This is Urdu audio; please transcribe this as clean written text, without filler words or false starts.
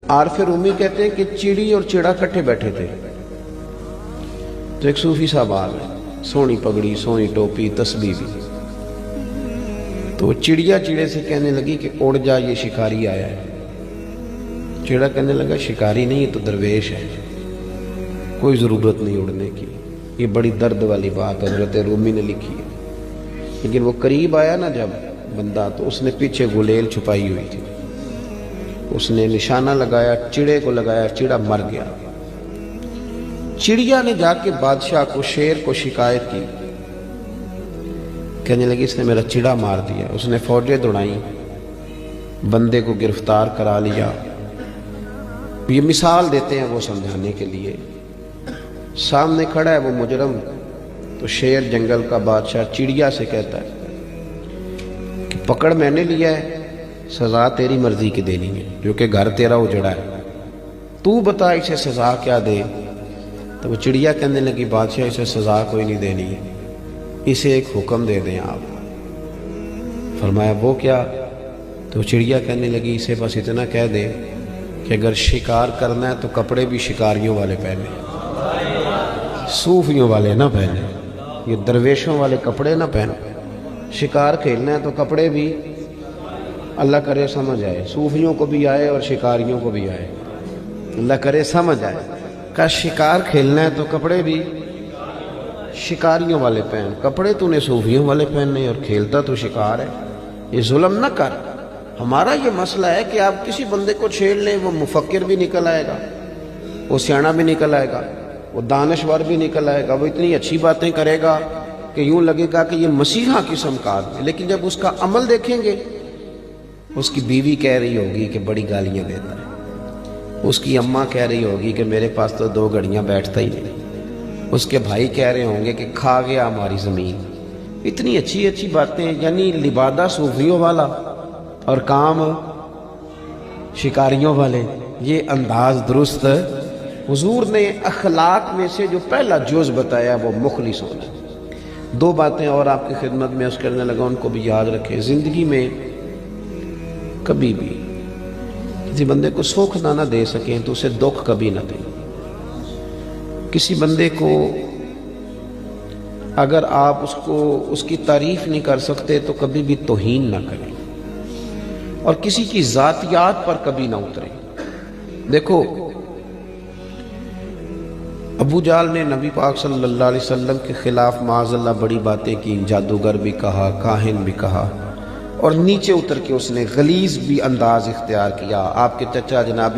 عارف رومی کہتے ہیں کہ چڑی اور چڑا کٹھے بیٹھے تھے تو ایک صوفی صاحب آ گئے، سونی پگڑی، سونی ٹوپی، تسبیح بھی۔ تو چڑیا چڑے سے کہنے لگی کہ اڑ جا، یہ شکاری آیا ہے۔ چڑا کہنے لگا شکاری نہیں، یہ تو درویش ہے، کوئی ضرورت نہیں اڑنے کی۔ یہ بڑی درد والی بات حضرت رومی نے لکھی ہے۔ لیکن وہ قریب آیا نا جب بندہ، تو اس نے پیچھے گلیل چھپائی ہوئی تھی، اس نے نشانہ لگایا، چڑے کو لگایا، چڑا مر گیا۔ چڑیا نے جا کے بادشاہ کو، شیر کو شکایت کی، کہنے لگی اس نے میرا چڑا مار دیا۔ اس نے فوجیں دوڑائیں، بندے کو گرفتار کرا لیا۔ یہ مثال دیتے ہیں وہ سمجھانے کے لیے، سامنے کھڑا ہے وہ مجرم، تو شیر جنگل کا بادشاہ چڑیا سے کہتا ہے کہ پکڑ میں نے لیا ہے، سزا تیری مرضی کی دینی ہے، جو کہ گھر تیرا اجڑا ہے، تو بتا اسے سزا کیا دے۔ تو وہ چڑیا کہنے لگی بادشاہ اسے سزا کوئی نہیں دینی ہے، اسے ایک حکم دے دیں آپ۔ فرمایا وہ کیا؟ تو چڑیا کہنے لگی اسے بس اتنا کہہ دے کہ اگر شکار کرنا ہے تو کپڑے بھی شکاریوں والے پہنے، صوفیوں والے نہ پہنے، یہ درویشوں والے کپڑے نہ پہنے۔ شکار کھیلنا ہے تو کپڑے بھی اللہ کرے سمجھ آئے، صوفیوں کو بھی آئے اور شکاریوں کو بھی آئے، اللہ کرے سمجھ آئے۔ کہ شکار کھیلنا ہے تو کپڑے بھی شکاریوں والے پہن، کپڑے تو نے صوفیوں والے پہننے اور کھیلتا تو شکار ہے۔ یہ ظلم نہ کر۔ ہمارا یہ مسئلہ ہے کہ آپ کسی بندے کو چھیڑ لیں، وہ مفکر بھی نکل آئے گا، وہ سیاںا بھی نکل آئے گا، وہ دانشور بھی نکل آئے گا، وہ اتنی اچھی باتیں کرے گا کہ یوں لگے گا کہ یہ مسیحا قسم کا آدمی۔ لیکن جب اس کا عمل دیکھیں گے، اس کی بیوی کہہ رہی ہوگی کہ بڑی گالیاں دیتا ہے، اس کی اماں کہہ رہی ہوگی کہ میرے پاس تو 2 گھڑیاں بیٹھتا ہی نہیں، اس کے بھائی کہہ رہے ہوں گے کہ کھا گیا ہماری زمین۔ اتنی اچھی اچھی باتیں، یعنی لبادہ صوفیوں والا اور کام شکاریوں والے، یہ انداز درست۔ حضور نے اخلاق میں سے جو پہلا جز بتایا وہ مخلص ہونا۔ 2 باتیں اور آپ کی خدمت میں عرض کرنے لگا، ان کو بھی یاد رکھیں۔ زندگی میں کبھی بھی کسی بندے کو سکھ نہ دے سکیں تو اسے دکھ کبھی نہ دیں۔ کسی بندے کو اگر آپ اس کی تعریف نہیں کر سکتے تو کبھی بھی توہین نہ کریں، اور کسی کی ذاتیات پر کبھی نہ اتریں۔ دیکھو ابو جہل نے نبی پاک صلی اللہ علیہ وسلم کے خلاف معاذ اللہ بڑی باتیں کی، جادوگر بھی کہا، کاہن بھی کہا، اور نیچے اتر کے اس نے غلیظ بھی انداز اختیار کیا۔ آپ کے چچا جناب